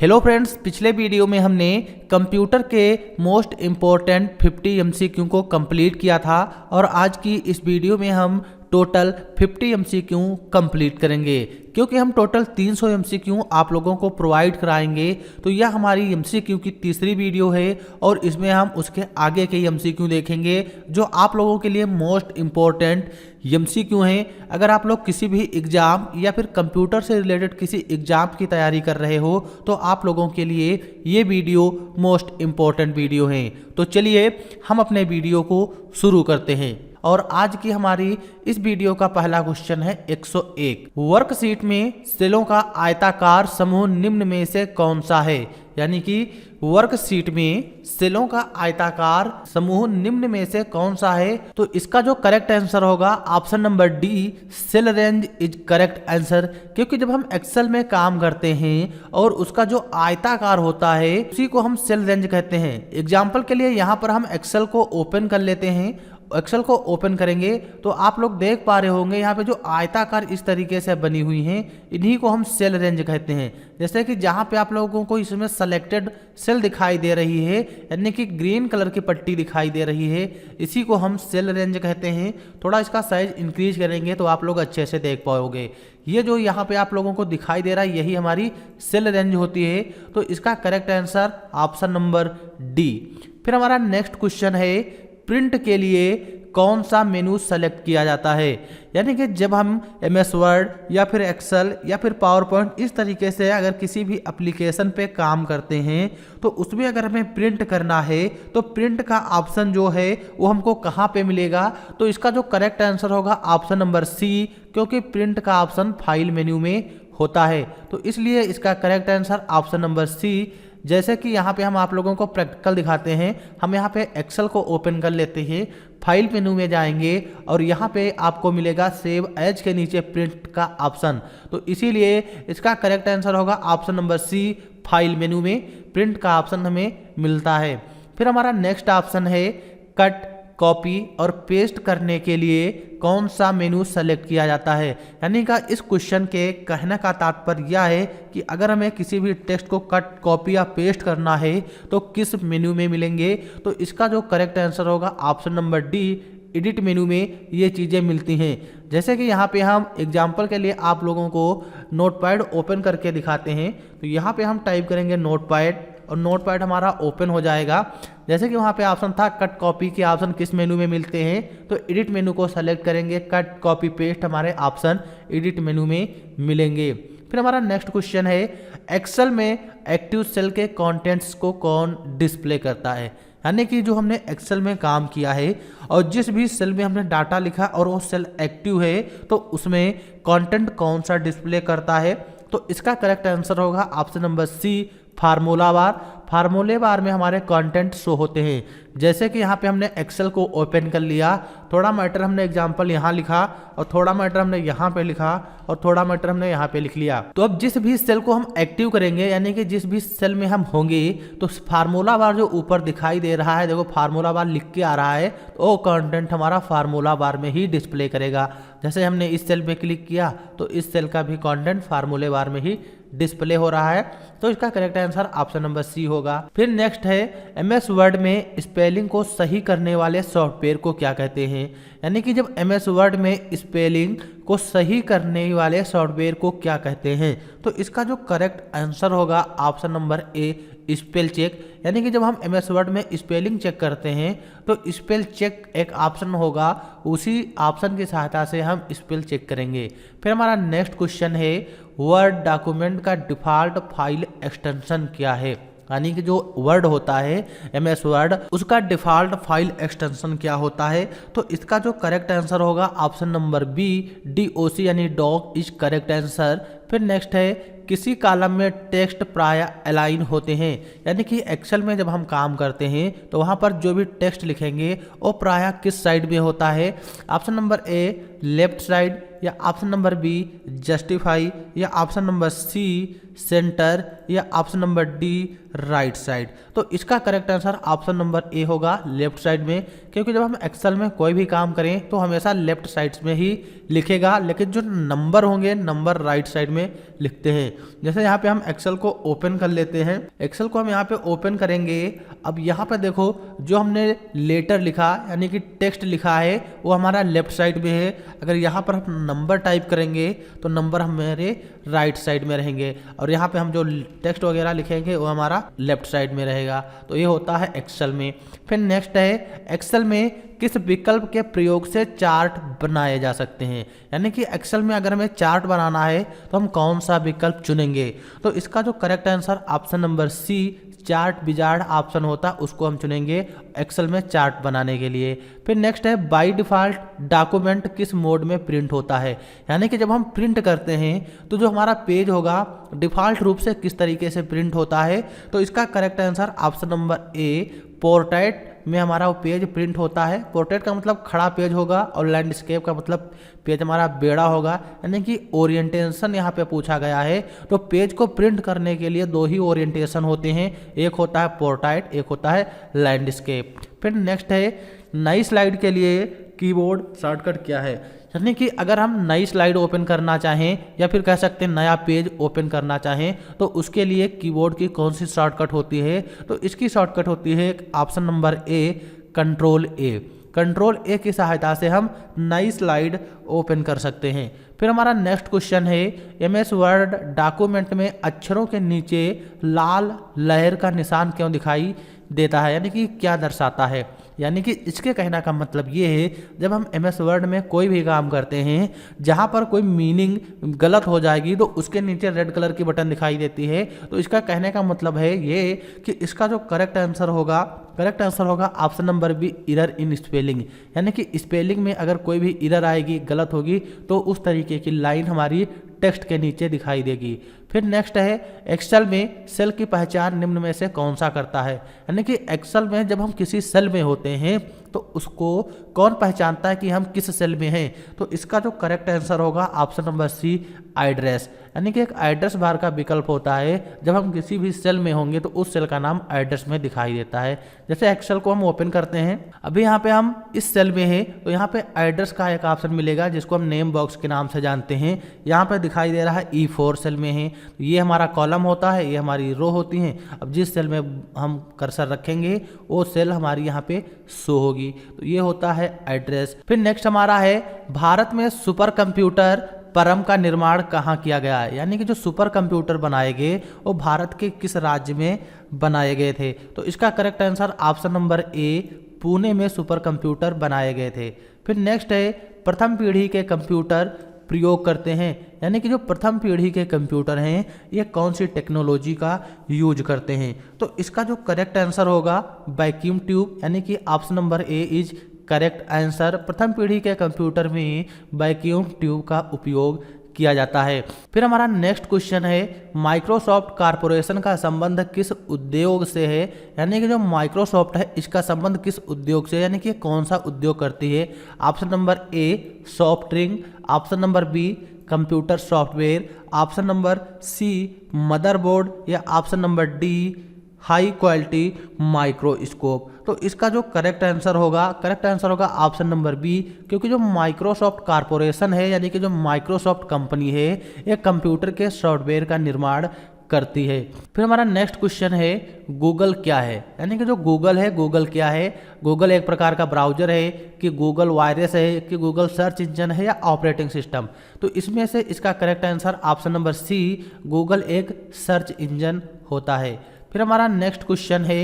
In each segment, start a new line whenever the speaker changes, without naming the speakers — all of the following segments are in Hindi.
हेलो फ्रेंड्स, पिछले वीडियो में हमने कंप्यूटर के मोस्ट इम्पोर्टेंट 50 एमसीक्यू को कंप्लीट किया था और आज की इस वीडियो में हम टोटल 50 एमसीक्यू कंप्लीट करेंगे। क्योंकि हम टोटल 300 एमसीक्यू आप लोगों को प्रोवाइड कराएंगे तो यह हमारी एमसीक्यू की तीसरी वीडियो है और इसमें हम उसके आगे के एमसीक्यू देखेंगे जो आप लोगों के लिए मोस्ट इम्पोर्टेंट एमसीक्यू हैं। अगर आप लोग किसी भी एग्जाम या फिर कंप्यूटर से रिलेटेड किसी एग्जाम की तैयारी कर रहे हो तो आप लोगों के लिए ये वीडियो मोस्ट इम्पोर्टेंट वीडियो है। तो चलिए हम अपने वीडियो को शुरू करते हैं और आज की हमारी इस वीडियो का पहला क्वेश्चन है 101। वर्कशीट में सेलों का आयताकार समूह निम्न में से कौन सा है। यानी कि वर्कशीट में सेलों का आयताकार समूह निम्न में से कौन सा है। तो इसका जो करेक्ट आंसर होगा option number D, cell range is correct answer. क्योंकि जब हम एक्सेल में काम करते हैं और उसका जो आयताकार होता है उसी को हम सेल रेंज कहते हैं। एग्जाम्पल के लिए यहाँ पर हम एक्सेल को ओपन कर लेते हैं। एक्सेल को ओपन करेंगे तो आप लोग देख पा रहे होंगे यहाँ पे जो आयताकार इस तरीके से बनी हुई हैं इन्हीं को हम सेल रेंज कहते हैं। जैसे कि जहाँ पे आप लोगों को इसमें सेलेक्टेड सेल दिखाई दे रही है यानी कि ग्रीन कलर की पट्टी दिखाई दे रही है, इसी को हम सेल रेंज कहते हैं। थोड़ा इसका साइज इंक्रीज करेंगे तो आप लोग अच्छे से देख पाओगे। ये जो यहाँ पे आप लोगों को दिखाई दे रहा है यही हमारी सेल रेंज होती है। तो इसका correct answer option number D. फिर हमारा नेक्स्ट क्वेश्चन है, प्रिंट के लिए कौन सा मेनू सेलेक्ट किया जाता है। यानी कि जब हम MS वर्ड या फिर एक्सेल या फिर पावर पॉइंट इस तरीके से अगर किसी भी एप्लीकेशन पे काम करते हैं तो उसमें अगर हमें प्रिंट करना है तो प्रिंट का ऑप्शन जो है वो हमको कहाँ पे मिलेगा। तो इसका जो करेक्ट आंसर होगा ऑप्शन नंबर सी, क्योंकि प्रिंट का ऑप्शन फाइल मेन्यू में होता है। तो इसलिए इसका correct answer option number C. जैसे कि यहाँ पे हम आप लोगों को प्रैक्टिकल दिखाते हैं। हम यहाँ पे एक्सेल को ओपन कर लेते हैं, फाइल मेनू में जाएंगे और यहाँ पे आपको मिलेगा सेव एज के नीचे प्रिंट का ऑप्शन। तो इसीलिए इसका करेक्ट आंसर होगा option number C, file menu में प्रिंट का ऑप्शन हमें मिलता है। फिर हमारा नेक्स्ट ऑप्शन है, कट, कॉपी और पेस्ट करने के लिए कौन सा मेनू सेलेक्ट किया जाता है। यानी कि इस क्वेश्चन के कहने का तात्पर्य यह है कि अगर हमें किसी भी टेक्स्ट को कट, कॉपी या पेस्ट करना है तो किस मेनू में मिलेंगे। तो इसका जो करेक्ट आंसर होगा ऑप्शन नंबर डी, एडिट मेनू में ये चीज़ें मिलती हैं। जैसे कि यहाँ पे हम एग्जाम्पल के लिए आप लोगों को नोटपैड ओपन करके दिखाते हैं। तो यहाँ पे हम टाइप करेंगे नोटपैड और नोटपैड हमारा ओपन हो जाएगा। जैसे कि वहाँ पे ऑप्शन था कट, कॉपी के ऑप्शन किस मेनू में मिलते हैं तो एडिट मेनू को सेलेक्ट करेंगे। कट, कॉपी, पेस्ट हमारे ऑप्शन एडिट मेनू में मिलेंगे। फिर हमारा नेक्स्ट क्वेश्चन है, एक्सेल में एक्टिव सेल के कंटेंट्स को कौन डिस्प्ले करता है। यानी कि जो हमने एक्सेल में काम किया है और जिस भी सेल में हमने डाटा लिखा और वो सेल एक्टिव है तो उसमें कंटेंट कौन सा डिस्प्ले करता है। तो इसका करेक्ट आंसर होगा option number C, formula bar. फार्मूले बार में हमारे कंटेंट शो होते हैं। जैसे कि यहाँ पे हमने एक्सेल को ओपन कर लिया, थोड़ा मैटर हमने एग्जांपल यहाँ लिखा और थोड़ा मैटर हमने यहाँ पे लिखा और थोड़ा मैटर हमने यहाँ पे लिख लिया। तो अब जिस भी सेल को हम एक्टिव करेंगे यानी कि जिस भी सेल में हम होंगे तो फार्मूला बार जो ऊपर दिखाई दे रहा है, देखो फार्मूला बार लिख के आ रहा है, तो वो कंटेंट हमारा फार्मूला बार में ही डिस्प्ले करेगा। जैसे हमने इस सेल पे क्लिक किया तो इस सेल का भी कंटेंट फार्मूले बार में ही डिस्प्ले हो रहा है। तो इसका correct answer option number C होगा। फिर नेक्स्ट है, MS वर्ड में स्पेलिंग को सही करने वाले सॉफ्टवेयर को क्या कहते हैं। यानी कि जब MS वर्ड में स्पेलिंग को सही करने वाले सॉफ्टवेयर को क्या कहते हैं। तो इसका जो करेक्ट आंसर होगा option number A, spell check. यानी कि जब हम MS वर्ड में स्पेलिंग चेक करते हैं तो स्पेल चेक एक ऑप्शन होगा, उसी ऑप्शन की सहायता से हम स्पेल चेक करेंगे। फिर हमारा नेक्स्ट क्वेश्चन है, वर्ड डॉक्यूमेंट का डिफ़ॉल्ट फाइल एक्सटेंशन क्या है। यानी कि जो वर्ड होता है MS वर्ड उसका डिफ़ॉल्ट फाइल एक्सटेंशन क्या होता है। तो इसका जो करेक्ट आंसर होगा ऑप्शन नंबर बी, DOC यानी डॉक इज करेक्ट आंसर। फिर नेक्स्ट है, किसी कॉलम में टेक्स्ट प्राय अलाइन होते हैं। यानी कि एक्सेल में जब हम काम करते हैं तो वहाँ पर जो भी टेक्स्ट लिखेंगे वो प्राय किस साइड में होता है। ऑप्शन नंबर ए, लेफ्ट साइड या ऑप्शन नंबर बी जस्टिफाई या ऑप्शन नंबर सी सेंटर या option number D right side. तो इसका करेक्ट आंसर ऑप्शन नंबर ए होगा, लेफ्ट साइड में, क्योंकि जब हम एक्सेल में कोई भी काम करें तो हमेशा लेफ्ट साइड में ही लिखेगा, लेकिन जो नंबर होंगे नंबर राइट साइड में लिखते हैं। जैसे यहाँ पे हम एक्सेल को ओपन कर लेते हैं, एक्सेल को हम यहाँ पे ओपन करेंगे। अब यहाँ पे देखो जो हमने लेटर लिखा यानी कि टेक्स्ट लिखा है वो हमारा लेफ्ट साइड में है। अगर यहाँ पर हम नंबर टाइप करेंगे तो नंबर हमारे राइट साइड में रहेंगे, और यहाँ पे हम जो टेक्स्ट वगैरह लिखेंगे वो हमारा लेफ्ट साइड में रहेगा। तो ये होता है एक्सेल में। फिर नेक्स्ट है एक्सेल में किस विकल्प के प्रयोग से चार्ट बनाए जा सकते हैं, यानी कि एक्सेल में अगर हमें चार्ट बनाना है तो हम कौन सा विकल्प चुनेंगे। तो इसका जो correct answer option number C chart wizard option होता है, उसको हम चुनेंगे एक्सेल में चार्ट बनाने के लिए। फिर नेक्स्ट है बाय डिफ़ॉल्ट डॉक्यूमेंट किस मोड में प्रिंट होता है, यानी कि जब हम प्रिंट करते हैं तो जो हमारा पेज होगा डिफ़ॉल्ट रूप से किस तरीके से प्रिंट होता है। तो इसका करेक्ट आंसर ऑप्शन नंबर ए पोर्ट्रेट में हमारा वो पेज प्रिंट होता है। पोर्ट्रेट का मतलब खड़ा पेज होगा और लैंडस्केप का मतलब पेज हमारा बेड़ा होगा, यानी कि ओरिएंटेशन यहाँ पे पूछा गया है। तो पेज को प्रिंट करने के लिए दो ही ओरिएंटेशन होते हैं, एक होता है पोर्ट्रेट, एक होता है लैंडस्केप। फिर नेक्स्ट है नई स्लाइड के लिए कीबोर्ड शॉर्टकट क्या है, यानी कि अगर हम नई स्लाइड ओपन करना चाहें या फिर कह सकते हैं नया पेज ओपन करना चाहें तो उसके लिए कीबोर्ड की कौन सी शॉर्टकट होती है। तो इसकी शॉर्टकट होती है ऑप्शन नंबर ए कंट्रोल ए। कंट्रोल ए की सहायता से हम नई स्लाइड ओपन कर सकते हैं। फिर हमारा नेक्स्ट क्वेश्चन है एमएस वर्ड डॉक्यूमेंट में अक्षरों के नीचे लाल लहर का निशान क्यों दिखाई देता है, यानी कि क्या दर्शाता है। यानी कि इसके कहने का मतलब ये है जब हम एमएस वर्ड में कोई भी काम करते हैं जहाँ पर कोई मीनिंग गलत हो जाएगी तो उसके नीचे रेड कलर की बटन दिखाई देती है। तो इसका कहने का मतलब है ये कि इसका जो करेक्ट आंसर होगा option number B error in spelling, यानी कि स्पेलिंग में अगर कोई भी एरर आएगी गलत होगी तो उस तरीके की लाइन हमारी टेक्स्ट के नीचे दिखाई देगी। फिर नेक्स्ट है एक्सेल में सेल की पहचान निम्न में से कौन सा करता है, यानी कि एक्सेल में जब हम किसी सेल में होते हैं तो उसको कौन पहचानता है कि हम किस सेल में हैं। तो इसका जो करेक्ट आंसर होगा ऑप्शन नंबर सी एड्रेस, यानी कि एक एड्रेस बार का विकल्प होता है, जब हम किसी भी सेल में होंगे तो उस सेल का नाम एड्रेस में दिखाई देता है। जैसे एक्सेल को हम ओपन करते हैं, अभी यहाँ पे हम इस सेल में हैं तो यहाँ पे एड्रेस का एक ऑप्शन मिलेगा जिसको हम नेम बॉक्स के नाम से जानते हैं। यहाँ पे दिखाई दे रहा है E4 सेल में है, तो ये हमारा कॉलम होता है, ये हमारी रो होती हैं। अब जिस सेल में हम कर्सर रखेंगे वो सेल हमारी यहाँ पे शो होगी, तो ये होता है एड्रेस। फिर नेक्स्ट हमारा है भारत में सुपर कंप्यूटर परम का निर्माण कहाँ किया गया है, यानी कि जो सुपर कंप्यूटर बनाए गए वो भारत के किस राज्य में बनाए गए थे। तो इसका करेक्ट आंसर ऑप्शन नंबर ए पुणे में सुपर कंप्यूटर बनाए गए थे। फिर नेक्स्ट है प्रथम पीढ़ी के कंप्यूटर प्रयोग करते हैं, यानी कि जो प्रथम पीढ़ी के कंप्यूटर हैं ये कौन सी टेक्नोलॉजी का यूज करते हैं। तो इसका जो करेक्ट आंसर होगा वैक्यूम ट्यूब, यानी कि option number A is correct answer. प्रथम पीढ़ी के कंप्यूटर में वैक्यूम ट्यूब का उपयोग किया जाता है। फिर हमारा नेक्स्ट क्वेश्चन है माइक्रोसॉफ्ट कॉरपोरेशन का संबंध किस उद्योग से है, यानी कि जो माइक्रोसॉफ्ट है इसका संबंध किस उद्योग से, यानी कि कौन सा उद्योग करती है। Option number A software, option number B computer software, option number C motherboard या option number D high quality microscope. तो इसका जो करेक्ट आंसर होगा ऑप्शन नंबर बी, क्योंकि जो माइक्रोसॉफ्ट कॉरपोरेशन है यानी कि जो माइक्रोसॉफ्ट कंपनी है ये कंप्यूटर के सॉफ्टवेयर का निर्माण करती है। फिर हमारा नेक्स्ट क्वेश्चन है गूगल क्या है, यानी कि जो गूगल है गूगल क्या है। गूगल एक प्रकार का ब्राउजर है कि गूगल वायरस है कि गूगल सर्च इंजन है या ऑपरेटिंग सिस्टम। तो इसमें से इसका correct answer option number C Google एक सर्च इंजन होता है। फिर हमारा नेक्स्ट क्वेश्चन है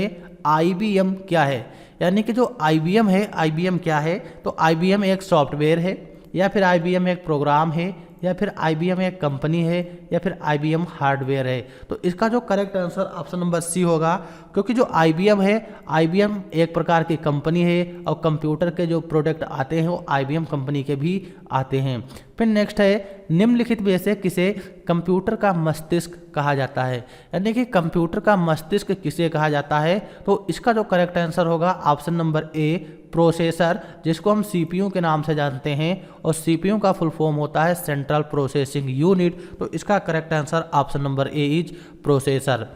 IBM क्या है, यानी कि जो IBM है IBM क्या है। तो IBM एक सॉफ्टवेयर है या फिर IBM एक प्रोग्राम है या फिर IBM एक कंपनी है या फिर IBM हार्डवेयर है। तो इसका जो correct answer option number C होगा, क्योंकि जो IBM है IBM एक प्रकार की कंपनी है और कंप्यूटर के जो प्रोडक्ट आते हैं वो IBM कंपनी के भी आते हैं। फिर नेक्स्ट है निम्नलिखित में से किसे कंप्यूटर का मस्तिष्क कहा जाता है, यानी कि कंप्यूटर का मस्तिष्क किसे कहा जाता है। तो इसका जो करेक्ट आंसर होगा ऑप्शन नंबर ए प्रोसेसर, जिसको हम सीपीयू के नाम से जानते हैं, और सीपीयू का फुल फॉर्म होता है सेंट्रल प्रोसेसिंग यूनिट। तो इसका correct answer option number A is processor.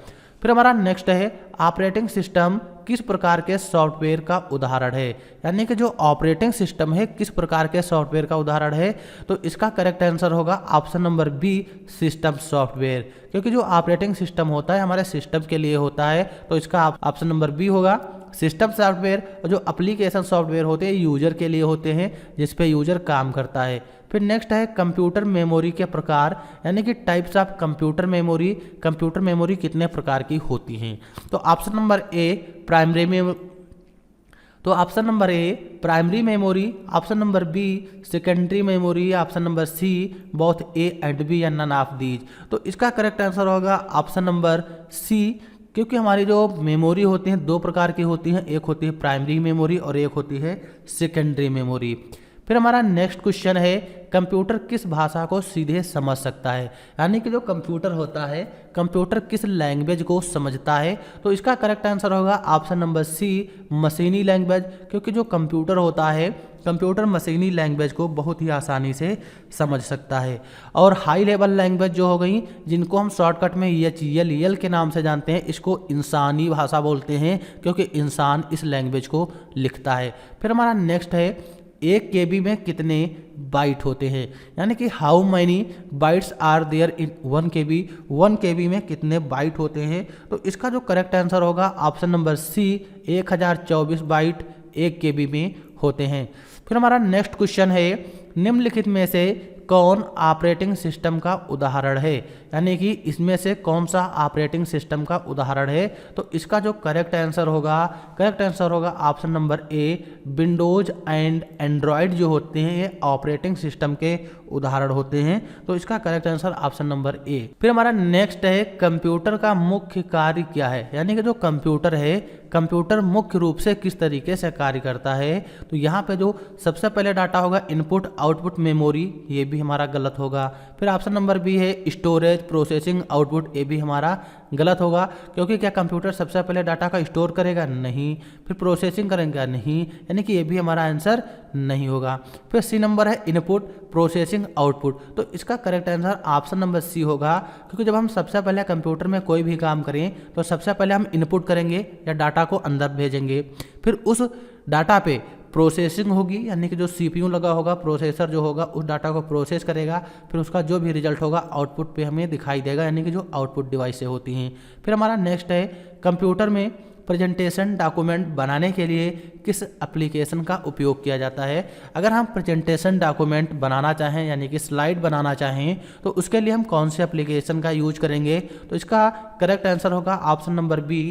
फिर हमारा नेक्स्ट है ऑपरेटिंग सिस्टम किस प्रकार के सॉफ्टवेयर का उदाहरण है, यानी कि जो ऑपरेटिंग सिस्टम है किस प्रकार के सॉफ्टवेयर का उदाहरण है। तो इसका करेक्ट आंसर होगा option number B system software, क्योंकि जो ऑपरेटिंग सिस्टम होता है हमारे सिस्टम के लिए होता है। तो इसका ऑप्शन नंबर बी होगा सिस्टम सॉफ्टवेयर। और जो एप्लीकेशन सॉफ्टवेयर होते हैं यूजर के लिए होते हैं, जिस पे यूजर काम करता है। फिर नेक्स्ट है कंप्यूटर मेमोरी के प्रकार, यानी कि types of computer memory. Computer memory कितने प्रकार की होती हैं। तो option number A primary memory, option number B secondary memory, option number C both A and B या नन ऑफ दीज। तो इसका करेक्ट आंसर होगा ऑप्शन नंबर सी, क्योंकि हमारी जो मेमोरी होती हैं दो प्रकार की होती हैं, एक होती है प्राइमरी मेमोरी और एक होती है सेकेंडरी मेमोरी। फिर हमारा नेक्स्ट क्वेश्चन है कंप्यूटर किस भाषा को सीधे समझ सकता है, यानी कि जो कंप्यूटर होता है कंप्यूटर किस लैंग्वेज को समझता है। तो इसका करेक्ट आंसर होगा ऑप्शन नंबर सी मशीनी लैंग्वेज, क्योंकि जो कंप्यूटर होता है कंप्यूटर मशीनी लैंग्वेज को बहुत ही आसानी से समझ सकता है। और हाई लेवल लैंग्वेज जो हो गई, जिनको हम शॉर्टकट में HLL के नाम से जानते हैं, इसको इंसानी भाषा बोलते हैं, क्योंकि इंसान इस लैंग्वेज को लिखता है। फिर हमारा नेक्स्ट है 1 KB में कितने बाइट होते हैं, यानी कि how many bytes are there in 1 KB। 1 KB में कितने बाइट होते हैं। तो इसका जो करेक्ट आंसर होगा option number C 1024 byte 1 KB में होते हैं। फिर हमारा नेक्स्ट क्वेश्चन है निम्नलिखित में से कौन ऑपरेटिंग सिस्टम का उदाहरण है, यानी कि इसमें से कौन सा ऑपरेटिंग सिस्टम का उदाहरण है। तो इसका जो करेक्ट आंसर होगा option number A Windows and Android जो होते हैं ये ऑपरेटिंग सिस्टम के उदाहरण होते हैं। तो इसका करेक्ट आंसर ऑप्शन नंबर ए। फिर हमारा नेक्स्ट है कंप्यूटर का मुख्य कार्य क्या है, यानी कि जो कंप्यूटर है कंप्यूटर मुख्य रूप से किस तरीके से कार्य करता है। तो यहाँ पे जो सबसे पहले डाटा होगा इनपुट आउटपुट मेमोरी, ये भी हमारा गलत होगा। फिर ऑप्शन नंबर बी है स्टोरेज प्रोसेसिंग आउटपुट, ये भी हमारा गलत होगा, क्योंकि क्या कंप्यूटर सबसे पहले डाटा का स्टोर करेगा, नहीं। फिर प्रोसेसिंग करेगा, नहीं, यानी कि ये भी हमारा आंसर नहीं होगा। फिर सी नंबर है इनपुट प्रोसेसिंग आउटपुट। तो इसका correct answer option number C होगा, क्योंकि जब हम सबसे पहले कंप्यूटर में कोई भी काम करें तो सबसे पहले हम इनपुट करेंगे या डाटा को अंदर भेजेंगे, फिर उस डाटा पे प्रोसेसिंग होगी, यानी कि जो CPU लगा होगा प्रोसेसर जो होगा उस डाटा को प्रोसेस करेगा, फिर उसका जो भी रिजल्ट होगा आउटपुट पे हमें दिखाई देगा, यानी कि जो आउटपुट डिवाइस से होती हैं। फिर हमारा नेक्स्ट है कंप्यूटर में प्रेजेंटेशन डॉक्यूमेंट बनाने के लिए किस एप्लीकेशन का उपयोग किया जाता है। अगर हम प्रेजेंटेशन डॉक्यूमेंट बनाना चाहें यानी कि स्लाइड बनाना चाहें तो उसके लिए हम कौन से एप्लीकेशन का यूज करेंगे। तो इसका करेक्ट आंसर होगा option number B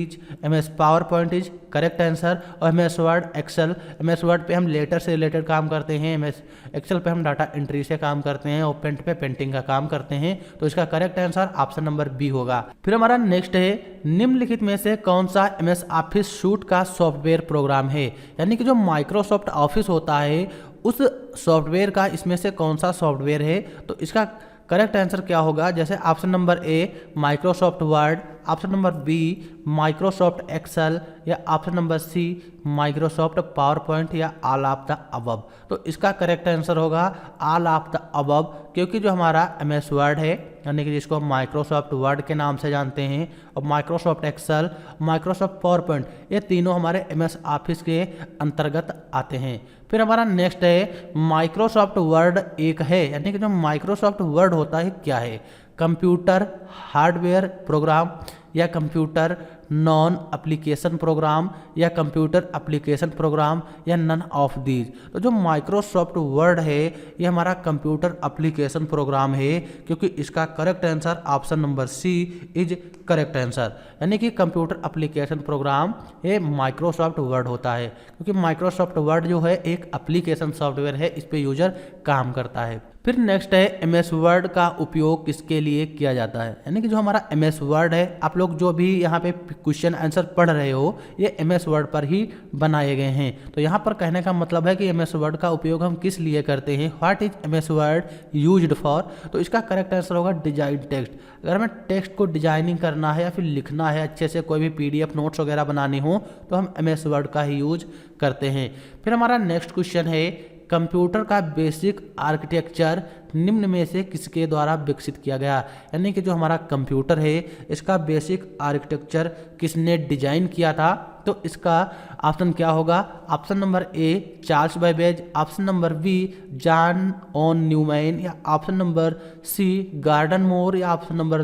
MS PowerPoint is correct answer. और MS Word Excel, MS Word पे हम लेटर से रिलेटेड काम करते हैं, MS एक्सेल पे हम डाटा एंट्री से काम करते हैं और पेंट पे पेंटिंग का काम करते हैं। तो इसका correct answer option number B होगा। फिर हमारा नेक्स्ट है निम्नलिखित में से कौन सा MS ऑफिस सूट का सॉफ्टवेयर प्रोग्राम है, यानी कि जो माइक्रोसॉफ्ट ऑफिस होता है उस सॉफ्टवेयर का इसमें से कौन सा सॉफ्टवेयर है। तो इसका करेक्ट आंसर क्या होगा, जैसे option number A Microsoft Word, option number B Microsoft Excel या option number C Microsoft PowerPoint या ऑल ऑफ द अबव। तो इसका करेक्ट आंसर होगा ऑल ऑफ द अबव, क्योंकि जो हमारा MS वर्ड है यानी कि जिसको हम माइक्रोसॉफ्ट वर्ड के नाम से जानते हैं और Microsoft Excel Microsoft PowerPoint ये तीनों हमारे MS ऑफिस के अंतर्गत आते हैं। फिर हमारा नेक्स्ट है माइक्रोसॉफ्ट वर्ड एक है, यानी कि जो माइक्रोसॉफ्ट वर्ड होता है क्या है, कंप्यूटर हार्डवेयर प्रोग्राम या कंप्यूटर नॉन एप्लीकेशन प्रोग्राम या कंप्यूटर एप्लीकेशन प्रोग्राम या नन ऑफ दीज। तो जो माइक्रोसॉफ्ट वर्ड है ये हमारा कंप्यूटर एप्लीकेशन प्रोग्राम है, क्योंकि इसका correct answer option number C is correct answer, यानी कि कंप्यूटर एप्लीकेशन प्रोग्राम ये माइक्रोसॉफ्ट वर्ड होता है, क्योंकि माइक्रोसॉफ्ट वर्ड जो है एक एप्लीकेशन सॉफ्टवेयर है, इस पे यूजर काम करता है। फिर नेक्स्ट है MS वर्ड का उपयोग किसके लिए किया जाता है, यानी कि जो हमारा MS वर्ड है, आप लोग जो भी यहाँ पे क्वेश्चन आंसर पढ़ रहे हो ये MS वर्ड पर ही बनाए गए हैं। तो यहाँ पर कहने का मतलब है कि MS वर्ड का उपयोग हम किस लिए करते हैं, what is MS word used for. तो इसका करेक्ट आंसर होगा डिजाइन टेक्स्ट। अगर हमें टेक्स्ट को डिजाइनिंग करना है या फिर लिखना है अच्छे से, कोई भी PDF नोट्स वगैरह बनाने हो तो हम MS वर्ड का ही यूज करते हैं। फिर हमारा नेक्स्ट क्वेश्चन है कंप्यूटर का बेसिक आर्किटेक्चर निम्न में से किसके द्वारा विकसित किया गया, यानी कि जो हमारा कंप्यूटर है इसका बेसिक आर्किटेक्चर किसने डिजाइन किया था। तो इसका ऑप्शन क्या होगा, option number A Charles Babbage, option number B John von Neumann, या option number C Gordon Moore, या option number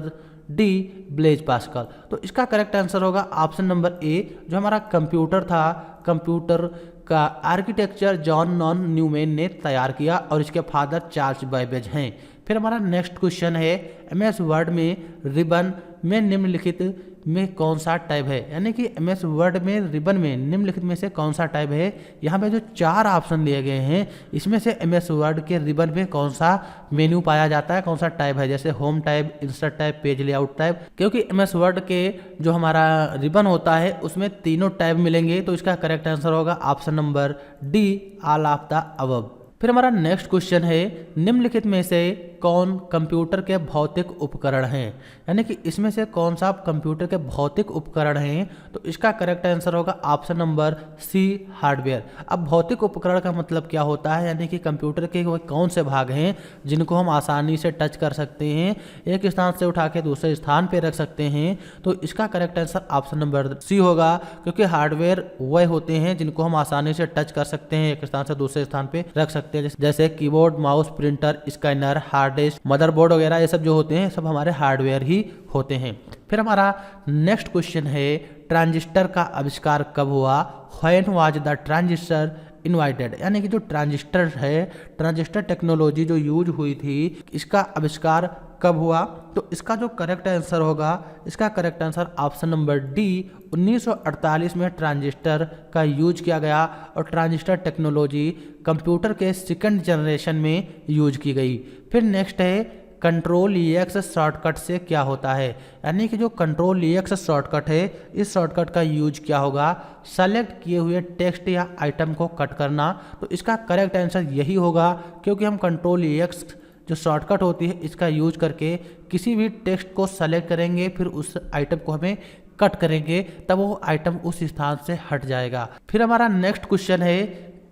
D Blaise Pascal. तो इसका करेक्ट आंसर होगा ऑप्शन नंबर ए। जो हमारा कंप्यूटर था, कंप्यूटर का आर्किटेक्चर जॉन नॉन न्यूमैन ने तैयार किया और इसके फादर चार्ल्स बैबेज हैं। फिर हमारा नेक्स्ट क्वेश्चन है MS वर्ड में रिबन में निम्नलिखित में कौन सा टाइप है, यानी कि MS वर्ड में रिबन में निम्नलिखित में से कौन सा टाइप है। यहाँ पे जो 4 ऑप्शन दिए गए हैं इसमें से MS वर्ड के रिबन में कौन सा मेन्यू पाया जाता है, कौन सा टाइप है, जैसे home type, insert type, page layout type. क्योंकि MS वर्ड के जो हमारा रिबन होता है उसमें तीनों टाइप मिलेंगे, तो इसका करेक्ट आंसर होगा option number D all of the above. फिर हमारा नेक्स्ट क्वेश्चन है निम्नलिखित में से कौन कंप्यूटर के भौतिक उपकरण हैं, यानी कि इसमें से कौन सा कंप्यूटर के भौतिक उपकरण हैं। तो इसका करेक्ट आंसर होगा ऑप्शन नंबर सी हार्डवेयर। अब भौतिक उपकरण का मतलब क्या होता है, यानी कि कंप्यूटर के वो कौन से भाग हैं जिनको हम आसानी से टच कर सकते हैं, एक स्थान से उठा के दूसरे स्थान पर रख सकते हैं। तो इसका correct answer option number C होगा, क्योंकि हार्डवेयर वह होते हैं जिनको हम आसानी से टच कर सकते हैं, एक स्थान से दूसरे स्थान पर रख सकते हैं, जैसे keyboard, mouse, printer, scanner, hard disk, motherboard वगैरह, ये सब जो होते हैं सब हमारे हार्डवेयर ही होते हैं। फिर हमारा नेक्स्ट क्वेश्चन है ट्रांजिस्टर का आविष्कार कब हुआ, when was the transistor invited, यानी कि जो ट्रांजिस्टर है, ट्रांजिस्टर टेक्नोलॉजी जो यूज हुई थी इसका आविष्कार कब हुआ। तो इसका जो करेक्ट आंसर होगा, इसका correct answer option number D 1948 में ट्रांजिस्टर का यूज किया गया और ट्रांजिस्टर टेक्नोलॉजी कंप्यूटर के सेकंड जनरेशन में यूज की गई। फिर नेक्स्ट है कंट्रोल EX शॉर्टकट से क्या होता है, यानी कि जो कंट्रोल EX शॉर्टकट है इस शॉर्टकट का यूज क्या होगा, सेलेक्ट किए हुए टेक्स्ट या आइटम को कट करना। तो इसका करेक्ट आंसर यही होगा, क्योंकि हम कंट्रोल EX जो शॉर्टकट होती है इसका यूज करके किसी भी टेक्स्ट को सेलेक्ट करेंगे, फिर उस आइटम को हमें कट करेंगे, तब वो आइटम उस स्थान से हट जाएगा। फिर हमारा नेक्स्ट क्वेश्चन है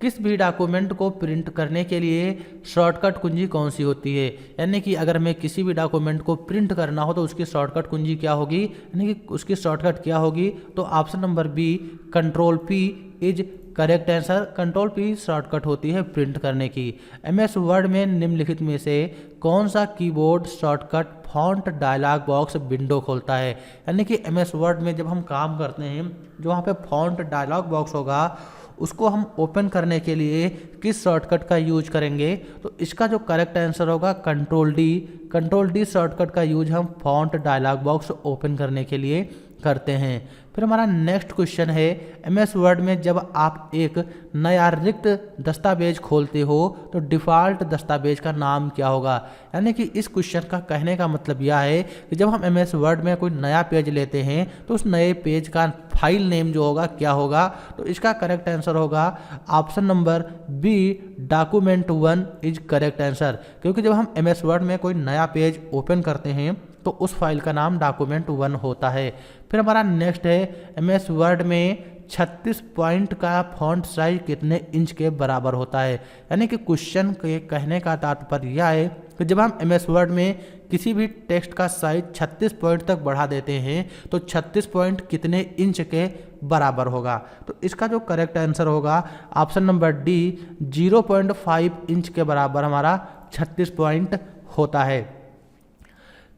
किस भी डॉक्यूमेंट को प्रिंट करने के लिए शॉर्टकट कुंजी कौन सी होती है, यानी कि अगर हमें किसी भी डॉक्यूमेंट को प्रिंट करना हो तो उसकी शॉर्टकट कुंजी क्या होगी, यानी कि उसकी शॉर्टकट क्या होगी। तो option number B control P is correct answer. Control P shortcut होती है प्रिंट करने की। MS वर्ड में निम्नलिखित में से कौन सा keyboard shortcut font dialog box window खोलता है, यानी कि MS वर्ड में जब हम काम करते हैं जो वहाँ पे फॉन्ट डायलॉग बॉक्स होगा उसको हम ओपन करने के लिए किस शॉर्टकट का यूज करेंगे। तो इसका जो करेक्ट आंसर होगा control D। Control D shortcut का यूज हम फॉन्ट डायलॉग बॉक्स ओपन करने के लिए करते हैं। फिर हमारा नेक्स्ट क्वेश्चन है MS वर्ड में जब आप एक नया रिक्त दस्तावेज खोलते हो तो डिफ़ॉल्ट दस्तावेज का नाम क्या होगा, यानी कि इस क्वेश्चन का कहने का मतलब यह है कि जब हम MS वर्ड में कोई नया पेज लेते हैं तो उस नए पेज का फाइल नेम जो होगा क्या होगा। तो इसका करेक्ट आंसर होगा option number B document 1 is correct answer, क्योंकि जब हम MS वर्ड में कोई नया पेज ओपन करते हैं तो उस फाइल का नाम डॉक्यूमेंट 1 होता है। फिर हमारा नेक्स्ट है MS वर्ड में 36 पॉइंट का फॉन्ट साइज कितने इंच के बराबर होता है, यानी कि क्वेश्चन के कहने का तात्पर्य यह है कि जब हम MS वर्ड में किसी भी टेक्स्ट का साइज 36 पॉइंट तक बढ़ा देते हैं तो 36 पॉइंट कितने इंच के बराबर होगा। तो इसका जो करेक्ट आंसर होगा ऑप्शन नंबर डी 0.5 इंच के बराबर हमारा 36 पॉइंट होता है।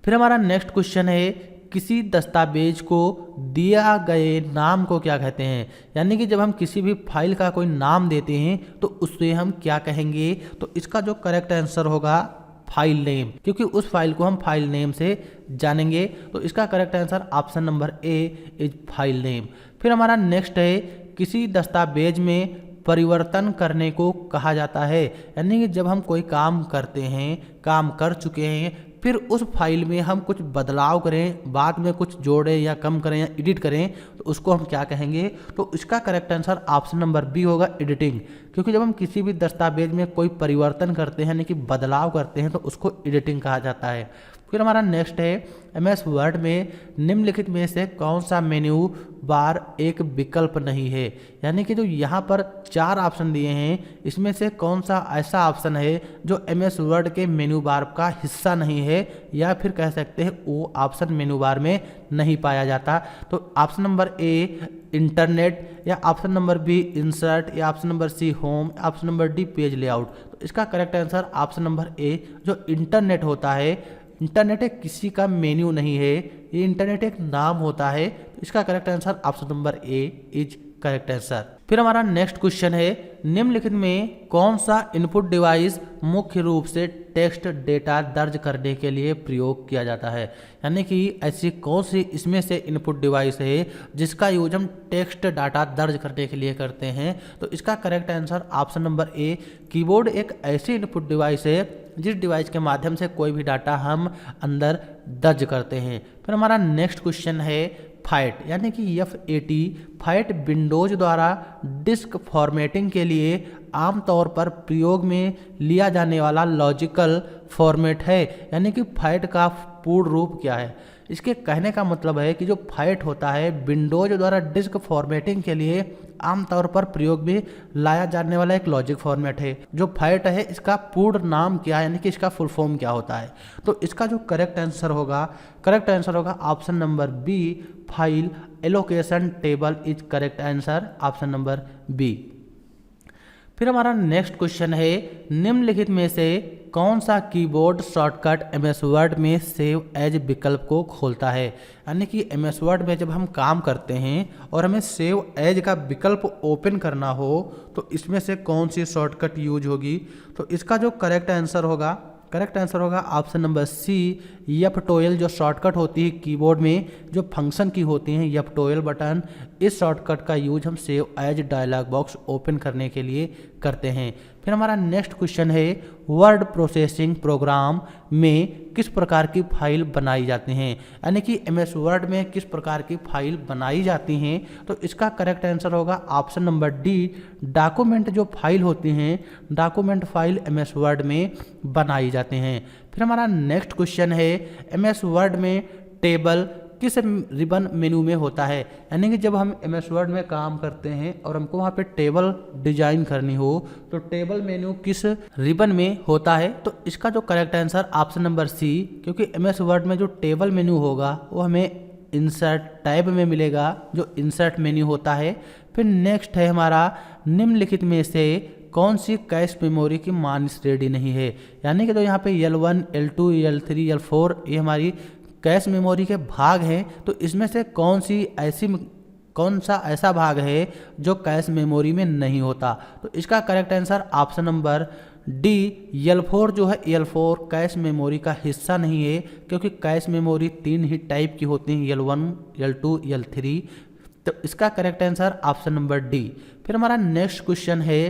फिर हमारा नेक्स्ट क्वेश्चन है किसी दस्तावेज को दिया गए नाम को क्या कहते हैं, यानी कि जब हम किसी भी फाइल का कोई नाम देते हैं तो उससे हम क्या कहेंगे। तो इसका जो करेक्ट आंसर होगा फाइल नेम, क्योंकि उस फाइल को हम फाइल नेम से जानेंगे। तो इसका correct answer option number A is file name. फिर हमारा नेक्स्ट है किसी दस्तावेज में परिवर्तन करने को कहा जाता है। यानी कि जब हम कोई काम करते हैं, काम कर चुके हैं, फिर उस फाइल में हम कुछ बदलाव करें, बाद में कुछ जोड़ें या कम करें या एडिट करें, तो उसको हम क्या कहेंगे? तो इसका correct answer option number B होगा, एडिटिंग। क्योंकि जब हम किसी भी दस्तावेज में कोई परिवर्तन करते हैं यानी कि बदलाव करते हैं तो उसको एडिटिंग कहा जाता है। फिर हमारा नेक्स्ट है, MS वर्ड में निम्नलिखित में से कौन सा मेन्यू बार एक विकल्प नहीं है? यानी कि जो यहाँ पर 4 ऑप्शन दिए हैं, इसमें से कौन सा ऐसा ऑप्शन है जो MS वर्ड के मेन्यू बार का हिस्सा नहीं है, या फिर कह सकते हैं वो ऑप्शन मेन्यू बार में नहीं पाया जाता? तो ऑप्शन नंबर ए इंटरनेट, या ऑप्शन नंबर बी इंसर्ट, या option number C home, option number D page layout. तो इसका correct answer option number A, जो इंटरनेट होता है। इंटरनेट एक किसी का मेन्यू नहीं है, ये इंटरनेट एक नाम होता है। तो इसका correct answer option number A is correct answer. फिर हमारा नेक्स्ट क्वेश्चन है, निम्नलिखित में कौन सा इनपुट डिवाइस मुख्य रूप से टेक्स्ट डेटा दर्ज करने के लिए प्रयोग किया जाता है? यानी कि ऐसी कौन सी इसमें से इनपुट डिवाइस है जिसका यूज हम टेक्स्ट डाटा दर्ज करने के लिए करते हैं? तो इसका करेक्ट आंसर ऑप्शन नंबर ए, कीबोर्ड एक ऐसी इनपुट डिवाइस है जिस डिवाइस के माध्यम से कोई भी डाटा हम अंदर दर्ज करते हैं। फिर हमारा नेक्स्ट क्वेश्चन है, फाइट यानी कि FAT, फाइट विंडोज द्वारा डिस्क फॉर्मेटिंग के लिए आमतौर पर प्रयोग में लिया जाने वाला लॉजिकल फॉर्मेट है। यानी कि फाइट का पूर्ण रूप क्या है? इसके कहने का मतलब है कि जो फाइट होता है विंडोज द्वारा डिस्क फॉर्मेटिंग के लिए आमतौर पर प्रयोग में लाया जाने वाला एक लॉजिक फॉर्मेट है। जो फाइट है इसका पूर्ण नाम क्या है, यानी कि इसका फुल फॉर्म क्या होता है? तो इसका जो करेक्ट आंसर होगा option number B, file allocation table is correct answer, option number B. फिर हमारा नेक्स्ट क्वेश्चन है, निम्नलिखित में से कौन सा कीबोर्ड शॉर्टकट MS वर्ड में सेव एज विकल्प को खोलता है? यानी कि MS वर्ड में जब हम काम करते हैं और हमें सेव एज का विकल्प ओपन करना हो तो इसमें से कौन सी शॉर्टकट यूज होगी? तो इसका जो करेक्ट आंसर होगा ऑप्शन नंबर सी, F12 जो शॉर्टकट होती है कीबोर्ड में जो फंक्शन की होती हैं, F12 बटन, इस शॉर्टकट का यूज हम save as dialog box open करने के लिए करते हैं। फिर हमारा नेक्स्ट क्वेश्चन है, वर्ड प्रोसेसिंग प्रोग्राम में किस प्रकार की फाइल बनाई जाती हैं? यानी कि MS वर्ड में किस प्रकार की फाइल बनाई जाती हैं? तो इसका करेक्ट आंसर होगा ऑप्शन नंबर डी, डॉक्यूमेंट जो फाइल होती हैं, डॉक्यूमेंट फाइल MS वर्ड में बनाई जाते हैं। फिर हमारा नेक्स्ट क्वेश्चन है, MS वर्ड में टेबल किस रिबन मेनू में होता है? यानी कि जब हम MS वर्ड में काम करते हैं और हमको वहाँ पे टेबल डिजाइन करनी हो तो टेबल मेनू किस रिबन में होता है? तो इसका जो correct answer option number C, क्योंकि MS वर्ड में जो टेबल मेनू होगा वो हमें इंसर्ट टैब में मिलेगा, जो इंसर्ट मेन्यू होता है। फिर नेक्स्ट है हमारा, निम्नलिखित में से कौन सी कैश मेमोरी की मान श्रेणी नहीं है? यानी कि तो यहाँ पे L1, L2, L3, L4 ये हमारी कैश मेमोरी के भाग हैं। तो इसमें से कौन सा ऐसा भाग है जो कैश मेमोरी में नहीं होता? तो इसका correct answer option number D, L4 जो है, L4 कैश मेमोरी का हिस्सा नहीं है, क्योंकि कैश मेमोरी 3 ही टाइप की होती हैं, L1, L2, L3। तो इसका correct answer option number D. फिर हमारा नेक्स्ट क्वेश्चन है,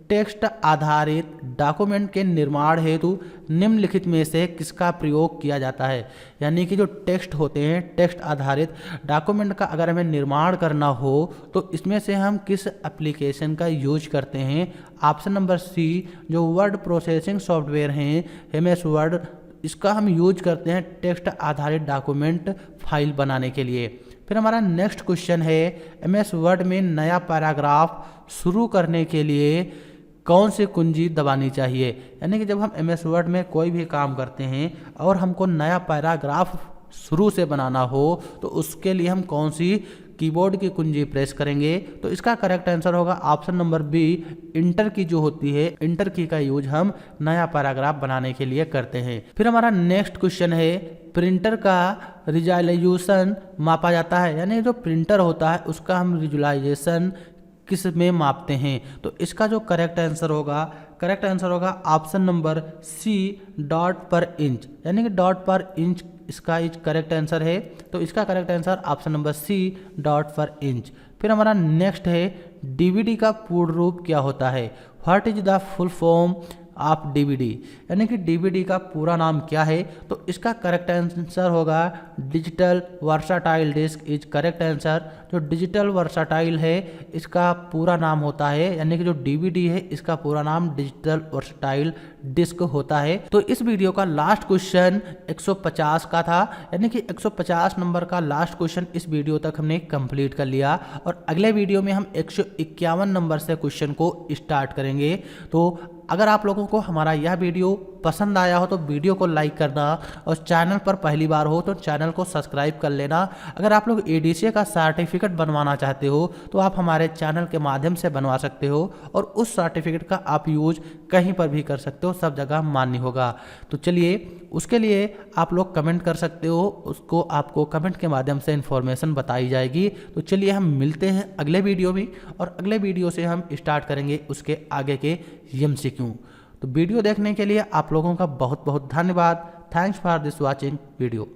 टेक्स्ट आधारित डॉक्यूमेंट के निर्माण हेतु निम्नलिखित में से किसका प्रयोग किया जाता है? यानी कि जो टेक्स्ट होते हैं, टेक्स्ट आधारित डॉक्यूमेंट का अगर हमें निर्माण करना हो तो इसमें से हम किस एप्लीकेशन का यूज करते हैं? ऑप्शन नंबर सी, जो वर्ड प्रोसेसिंग सॉफ्टवेयर हैं MS वर्ड, इसका हम यूज करते हैं टेक्स्ट आधारित डॉक्यूमेंट फाइल बनाने के लिए। फिर हमारा नेक्स्ट क्वेश्चन है, MS वर्ड में नया पैराग्राफ शुरू करने के लिए कौन सी कुंजी दबानी चाहिए? यानी कि जब हम MS वर्ड में कोई भी काम करते हैं और हमको नया पैराग्राफ शुरू से बनाना हो तो उसके लिए हम कौन सी कीबोर्ड की कुंजी प्रेस करेंगे? तो इसका करेक्ट आंसर होगा ऑप्शन नंबर बी, इंटर की जो होती है, इंटर की का यूज हम नया पैराग्राफ बनाने के लिए करते हैं। फिर हमारा नेक्स्ट क्वेश्चन है, प्रिंटर का रिजोल्यूशन मापा जाता है? यानी जो प्रिंटर होता है उसका हम रिजोल्यूशन किस में मापते हैं? तो इसका जो करेक्ट आंसर होगा option number C, dot per inch. यानी कि डॉट पर इंच इसका करेक्ट आंसर है। तो इसका correct answer option number C, dot per inch. फिर हमारा नेक्स्ट है, डीवीडी का पूर्ण रूप क्या होता है। What is the full form of DVD, यानी कि डीवीडी का पूरा नाम क्या है। तो इसका करेक्ट आंसर होगा digital versatile disc is correct answer. जो डिजिटल वर्साटाइल है इसका पूरा नाम होता है, यानी कि जो डीवीडी है इसका पूरा नाम डिजिटल वर्साटाइल डिस्क होता है। तो इस वीडियो का लास्ट क्वेश्चन 150 का था, यानी कि 150 नंबर का लास्ट क्वेश्चन इस वीडियो तक हमने कंप्लीट कर लिया और अगले वीडियो में हम 151 नंबर से क्वेश्चन को स्टार्ट करेंगे। तो अगर आप लोगों को हमारा यह वीडियो पसंद आया हो तो वीडियो को लाइक करना और चैनल पर पहली बार हो तो चैनल को सब्सक्राइब कर लेना। अगर आप लोग एडीसीए का सर्टिफिकेट बनवाना चाहते हो तो आप हमारे चैनल के माध्यम से बनवा सकते हो और उस सर्टिफिकेट का आप यूज कहीं पर भी कर सकते हो, सब जगह मान्य होगा। तो चलिए उसके लिए आप लोग कमेंट कर सकते हो, उसको आपको कमेंट के माध्यम से इन्फॉर्मेशन बताई जाएगी। तो चलिए हम मिलते हैं अगले वीडियो में और अगले वीडियो से हम स्टार्ट करेंगे उसके आगे के एमसीक्यू। तो वीडियो देखने के लिए आप लोगों का बहुत बहुत धन्यवाद। Thanks for this watching video.